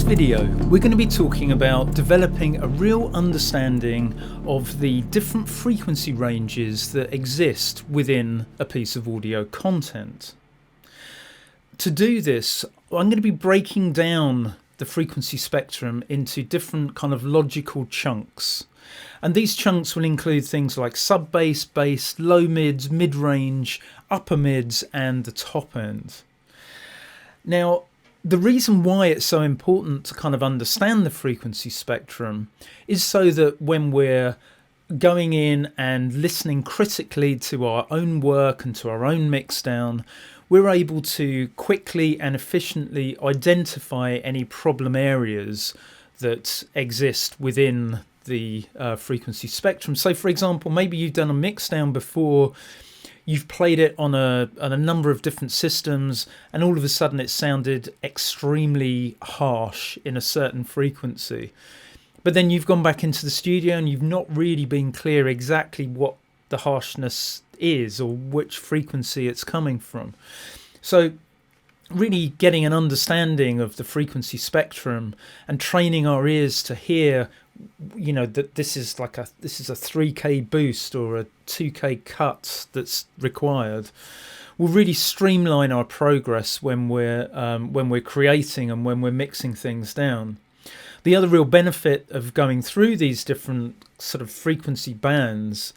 this video, we're going to be talking about developing a real understanding of the different frequency ranges that exist within a piece of audio content. To do this, I'm going to be breaking down the frequency spectrum into different kind of logical chunks. And these chunks will include things like sub-bass, bass, low mids, mid-range, upper mids, and the top end. Now, the reason why it's so important to kind of understand the frequency spectrum is so that when we're going in and listening critically to our own work and to our own mixdown, we're able to quickly and efficiently identify any problem areas that exist within the frequency spectrum. So, for example, maybe you've done a mixdown before, you've played it on a number of different systems, and all of a sudden it sounded extremely harsh in a certain frequency. But then you've gone back into the studio and you've not really been clear exactly what the harshness is or which frequency it's coming from. So really getting an understanding of the frequency spectrum and training our ears to hear, you know, that this is a 3K boost or a 2K cut that's required, will really streamline our progress when we're creating and when we're mixing things down. The other real benefit of going through these different sort of frequency bands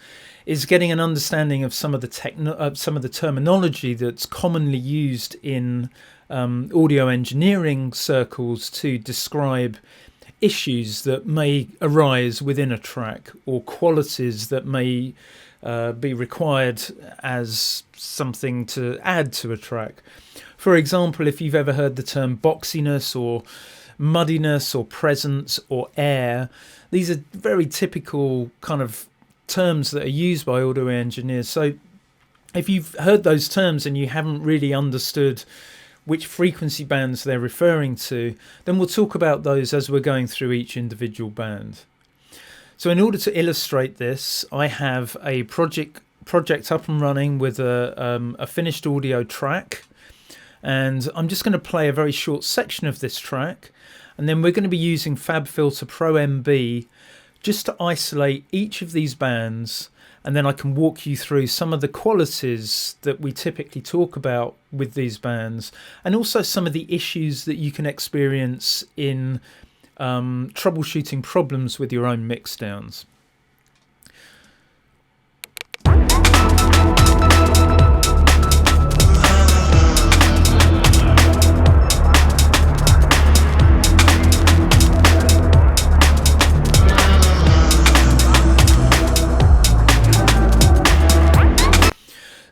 is getting an understanding of some of the terminology that's commonly used in audio engineering circles to describe issues that may arise within a track or qualities that may be required as something to add to a track. For example, if you've ever heard the term boxiness or muddiness or presence or air, these are very typical kind of terms that are used by audio engineers. So if you've heard those terms and you haven't really understood which frequency bands they're referring to, then we'll talk about those as we're going through each individual band. So in order to illustrate this, I have a project up and running with a finished audio track, and I'm just going to play a very short section of this track, and then we're going to be using FabFilter Pro MB just to isolate each of these bands, and then I can walk you through some of the qualities that we typically talk about with these bands, and also some of the issues that you can experience in troubleshooting problems with your own mixdowns.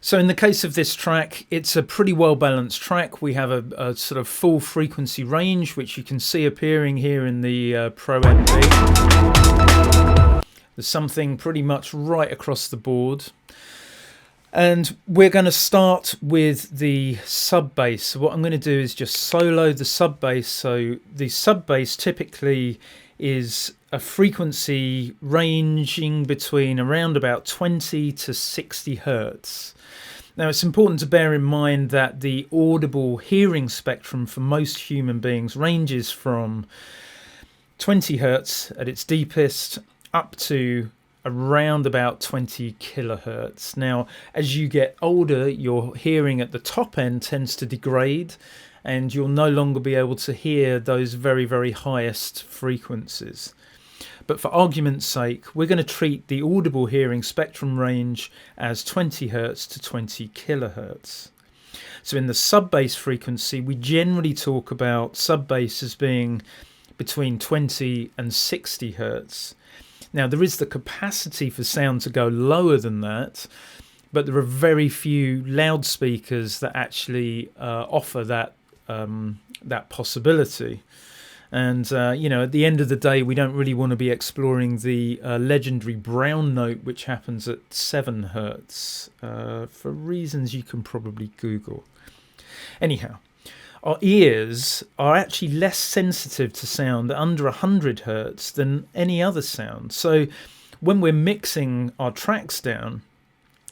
So in the case of this track, it's a pretty well balanced track. We have a sort of full frequency range, which you can see appearing here in the Pro MB. There's something pretty much right across the board. And we're going to start with the sub bass. So what I'm going to do is just solo the sub bass. So the sub bass typically is a frequency ranging between around about 20 to 60 hertz. Now, it's important to bear in mind that the audible hearing spectrum for most human beings ranges from 20 hertz at its deepest up to around about 20 kilohertz. Now, as you get older, your hearing at the top end tends to degrade, and you'll no longer be able to hear those very, very highest frequencies. But for argument's sake, we're going to treat the audible hearing spectrum range as 20 hertz to 20 kilohertz. So in the sub-bass frequency, we generally talk about sub-bass as being between 20 and 60 hertz. Now, there is the capacity for sound to go lower than that, but there are very few loudspeakers that actually offer that possibility. And, at the end of the day, we don't really want to be exploring the legendary brown note, which happens at 7 hertz, for reasons you can probably Google. Anyhow, our ears are actually less sensitive to sound under 100 hertz than any other sound. So when we're mixing our tracks down,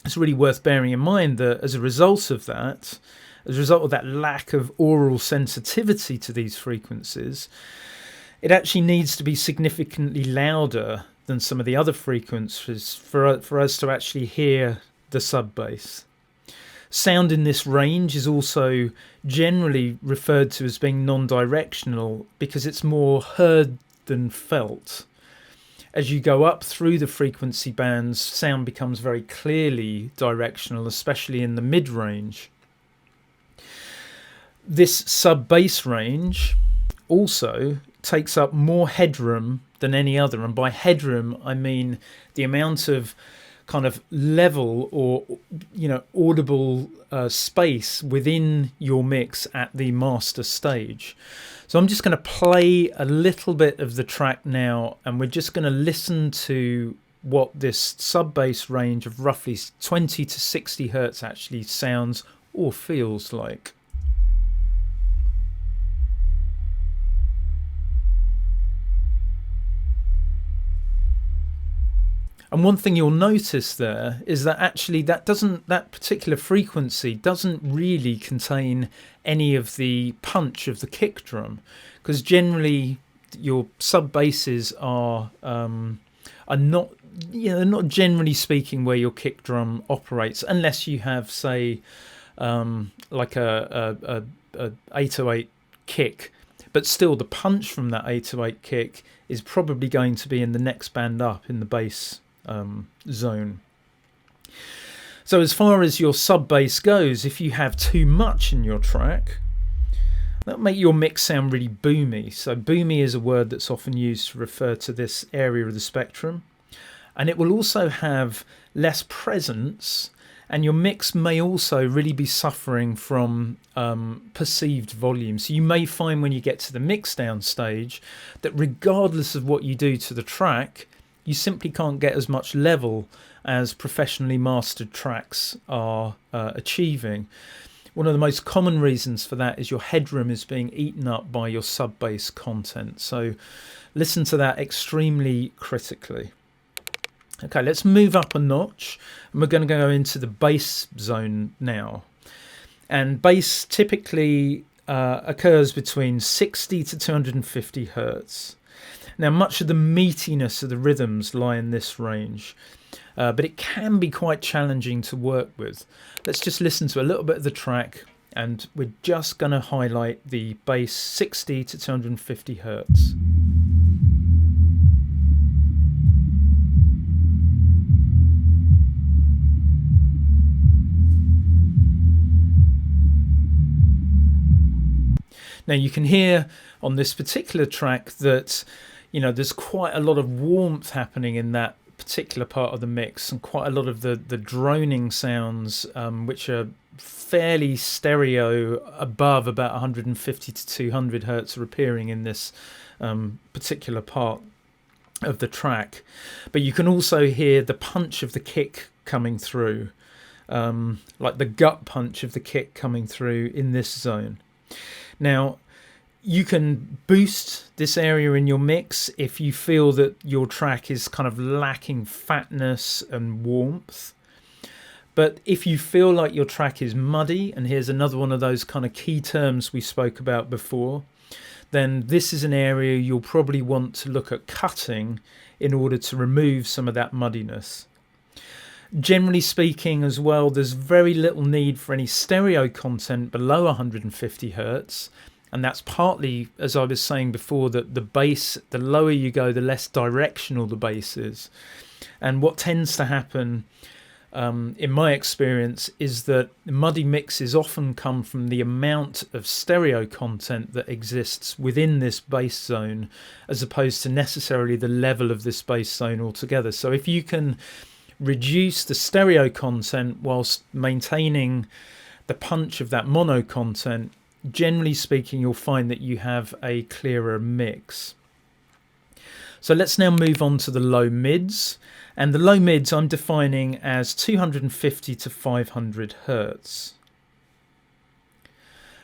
it's really worth bearing in mind that as a result of that, as a result of that lack of aural sensitivity to these frequencies, it actually needs to be significantly louder than some of the other frequencies for us to actually hear the sub-bass. Sound in this range is also generally referred to as being non-directional because it's more heard than felt. As you go up through the frequency bands, sound becomes very clearly directional, especially in the mid-range. This sub-bass range also takes up more headroom than any other, and by headroom I mean the amount of kind of level or audible space within your mix at the master stage. So I'm just going to play a little bit of the track now, and we're just going to listen to what this sub-bass range of roughly 20 to 60 hertz actually sounds or feels like. And one thing you'll notice there is that actually that particular frequency doesn't really contain any of the punch of the kick drum, because generally your sub basses are not, not generally speaking where your kick drum operates, unless you have, say, like a 808 kick. But still, the punch from that 808 kick is probably going to be in the next band up in the bass zone. So as far as your sub bass goes, if you have too much in your track, that'll make your mix sound really boomy. So boomy is a word that's often used to refer to this area of the spectrum, and it will also have less presence, and your mix may also really be suffering from perceived volume. So you may find when you get to the mix down stage that regardless of what you do to the track, you simply can't get as much level as professionally mastered tracks are achieving. One of the most common reasons for that is your headroom is being eaten up by your sub-bass content. So listen to that extremely critically. Okay, let's move up a notch, and we're going to go into the bass zone now. And bass typically occurs between 60 to 250 hertz. Now, much of the meatiness of the rhythms lie in this range, but it can be quite challenging to work with. Let's just listen to a little bit of the track, and we're just going to highlight the bass 60 to 250 hertz. Now you can hear on this particular track that there's quite a lot of warmth happening in that particular part of the mix, and quite a lot of the droning sounds, which are fairly stereo above about 150 to 200 hertz, are appearing in this particular part of the track. But you can also hear the punch of the kick coming through, like the gut punch of the kick coming through in this zone. Now, you can boost this area in your mix if you feel that your track is kind of lacking fatness and warmth. But if you feel like your track is muddy, and here's another one of those kind of key terms we spoke about before, then this is an area you'll probably want to look at cutting in order to remove some of that muddiness. Generally speaking as well, there's very little need for any stereo content below 150 hertz, and that's partly, as I was saying before, that the bass, the lower you go, the less directional the bass is. And what tends to happen, in my experience, is that muddy mixes often come from the amount of stereo content that exists within this bass zone, as opposed to necessarily the level of this bass zone altogether. So if you can reduce the stereo content whilst maintaining the punch of that mono content, generally speaking, you'll find that you have a clearer mix. So let's now move on to the low mids. And the low mids I'm defining as 250 to 500 hertz.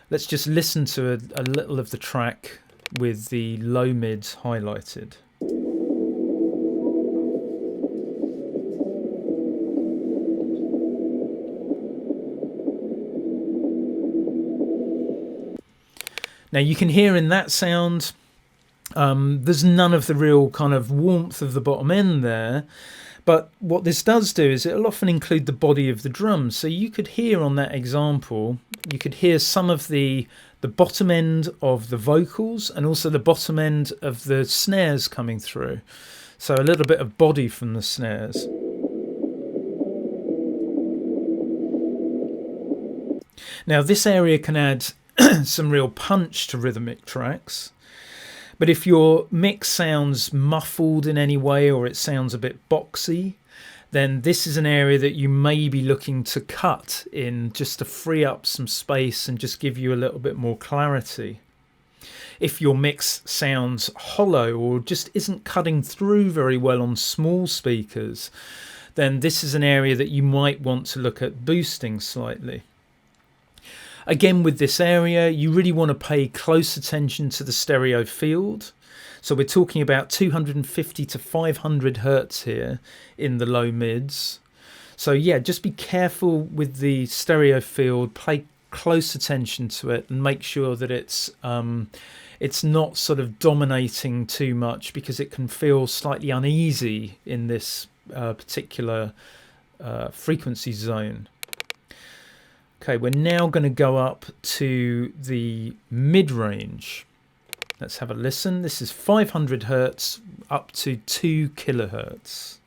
Let's just listen to a little of the track with the low mids highlighted. Now you can hear in that sound, there's none of the real kind of warmth of the bottom end there. But what this does do is it'll often include the body of the drum. So you could hear on that example, you could hear some of the bottom end of the vocals and also the bottom end of the snares coming through. So a little bit of body from the snares. Now this area can add some real punch to rhythmic tracks. But if your mix sounds muffled in any way or it sounds a bit boxy, then this is an area that you may be looking to cut in just to free up some space and just give you a little bit more clarity. If your mix sounds hollow or just isn't cutting through very well on small speakers, then this is an area that you might want to look at boosting slightly. Again, with this area, you really want to pay close attention to the stereo field. So we're talking about 250 to 500 hertz here in the low mids. So yeah, just be careful with the stereo field, pay close attention to it and make sure that it's not sort of dominating too much, because it can feel slightly uneasy in this particular frequency zone. Okay, we're now going to go up to the mid-range. Let's have a listen. This is 500 hertz up to 2 kilohertz.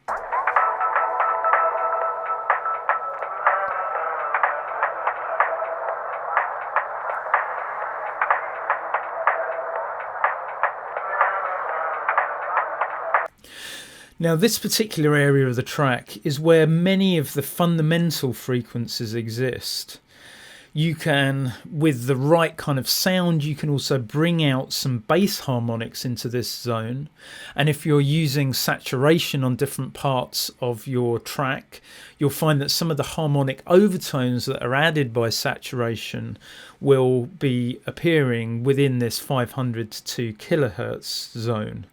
Now this particular area of the track is where many of the fundamental frequencies exist. You can, with the right kind of sound, you can also bring out some bass harmonics into this zone. And if you're using saturation on different parts of your track, you'll find that some of the harmonic overtones that are added by saturation will be appearing within this 500 to 2 kilohertz zone.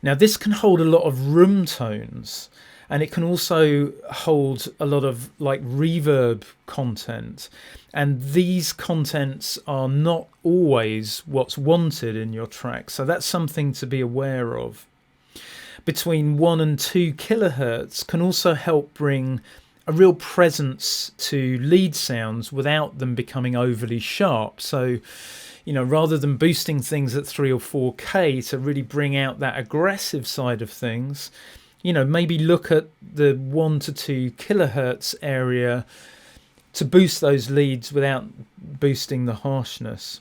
Now this can hold a lot of room tones, and it can also hold a lot of like reverb content, and these contents are not always what's wanted in your track, so that's something to be aware of. Between 1 and 2 kilohertz can also help bring a real presence to lead sounds without them becoming overly sharp. So you know, rather than boosting things at 3 or 4K to really bring out that aggressive side of things, you know, maybe look at the 1 to 2 kilohertz area to boost those leads without boosting the harshness.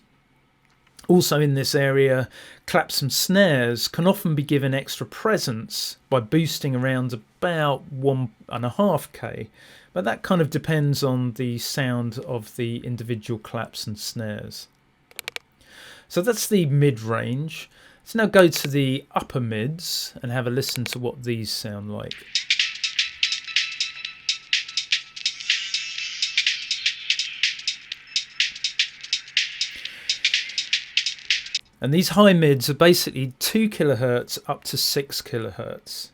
Also in this area, claps and snares can often be given extra presence by boosting around about 1.5K, but that kind of depends on the sound of the individual claps and snares. So that's the mid-range. Let's now go to the upper mids and have a listen to what these sound like. And these high mids are basically 2 kilohertz up to 6 kilohertz.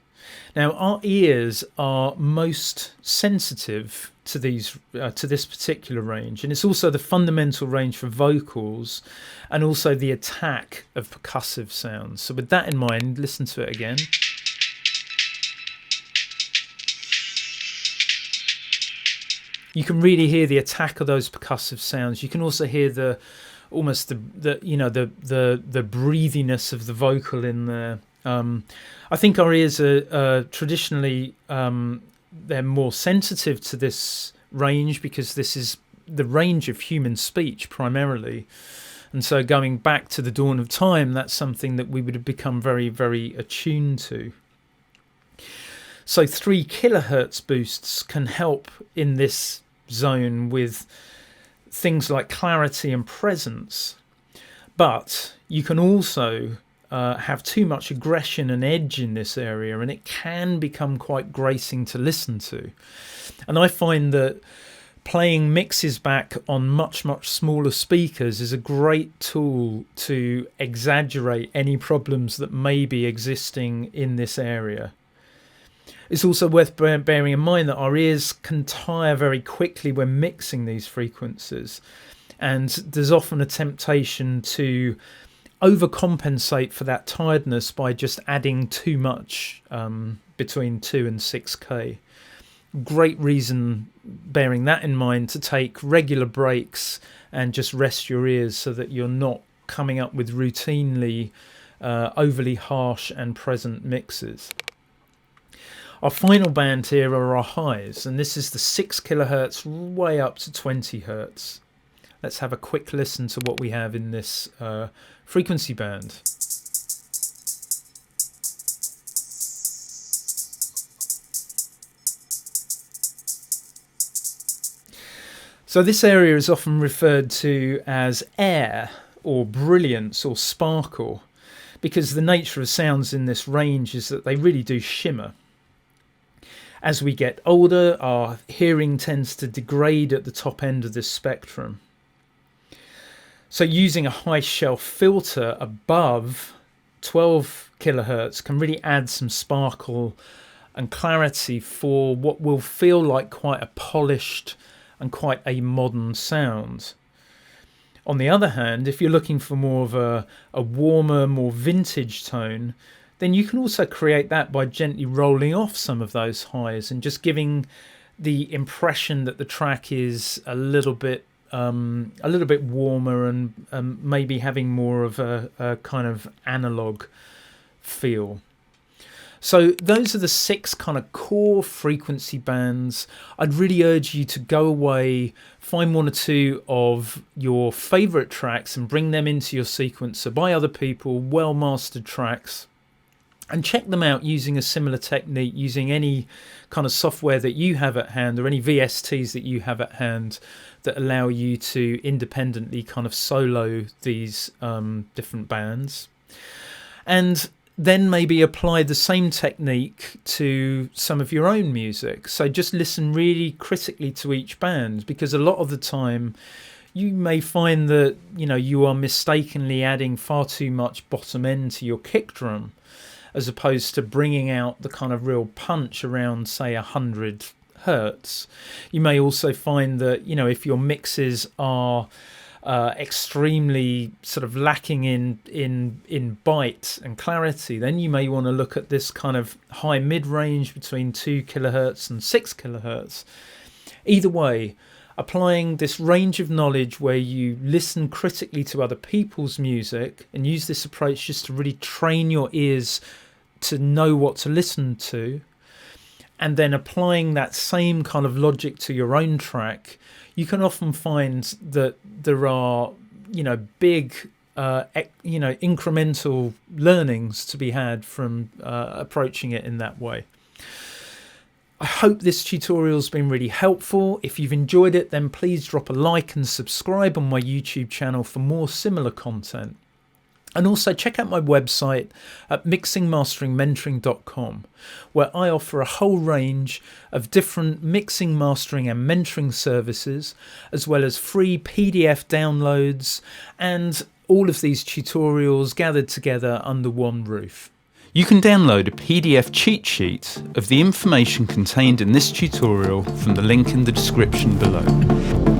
Now our ears are most sensitive to these to this particular range, and it's also the fundamental range for vocals and also the attack of percussive sounds. So with that in mind, listen to it again. You can really hear the attack of those percussive sounds. You can also hear the almost the you know the breathiness of the vocal in there. I think our ears are traditionally they're more sensitive to this range because this is the range of human speech primarily, and so going back to the dawn of time, that's something that we would have become very, very attuned to. So 3 kilohertz boosts can help in this zone with things like clarity and presence, but you can also have too much aggression and edge in this area, and it can become quite grating to listen to. And I find that playing mixes back on much smaller speakers is a great tool to exaggerate any problems that may be existing in this area. It's also worth bearing in mind that our ears can tire very quickly when mixing these frequencies. And there's often a temptation to overcompensate for that tiredness by just adding too much between 2 and 6k. Great reason, bearing that in mind, to take regular breaks and just rest your ears so that you're not coming up with routinely overly harsh and present mixes. Our final band here are our highs, and this is the 6 kilohertz way up to 20 hertz. Let's have a quick listen to what we have in this frequency band. So this area is often referred to as air or brilliance or sparkle, because the nature of sounds in this range is that they really do shimmer. As we get older, our hearing tends to degrade at the top end of this spectrum. So using a high shelf filter above 12 kilohertz can really add some sparkle and clarity for what will feel like quite a polished and quite a modern sound. On the other hand, if you're looking for more of a warmer, more vintage tone, then you can also create that by gently rolling off some of those highs and just giving the impression that the track is a little bit warmer and maybe having more of a kind of analog feel. So those are the 6 kind of core frequency bands. I'd really urge you to go away, find 1 or 2 of your favorite tracks and bring them into your sequencer by other people, well mastered tracks, and check them out using a similar technique, using any kind of software that you have at hand or any VSTs that you have at hand that allow you to independently kind of solo these different bands. And then maybe apply the same technique to some of your own music. So just listen really critically to each band, because a lot of the time you may find that, you are mistakenly adding far too much bottom end to your kick drum, as opposed to bringing out the kind of real punch around, say, 100 hertz. You may also find that, if your mixes are extremely sort of lacking in bite and clarity, then you may want to look at this kind of high mid-range between 2 kilohertz and 6 kilohertz. Either way, applying this range of knowledge where you listen critically to other people's music and use this approach just to really train your ears to know what to listen to, and then applying that same kind of logic to your own track, you can often find that there are, big, incremental learnings to be had from approaching it in that way. I hope this tutorial's been really helpful. If you've enjoyed it, then please drop a like and subscribe on my YouTube channel for more similar content. And also check out my website at mixingmasteringmentoring.com, where I offer a whole range of different mixing, mastering and mentoring services, as well as free PDF downloads and all of these tutorials gathered together under one roof. You can download a PDF cheat sheet of the information contained in this tutorial from the link in the description below.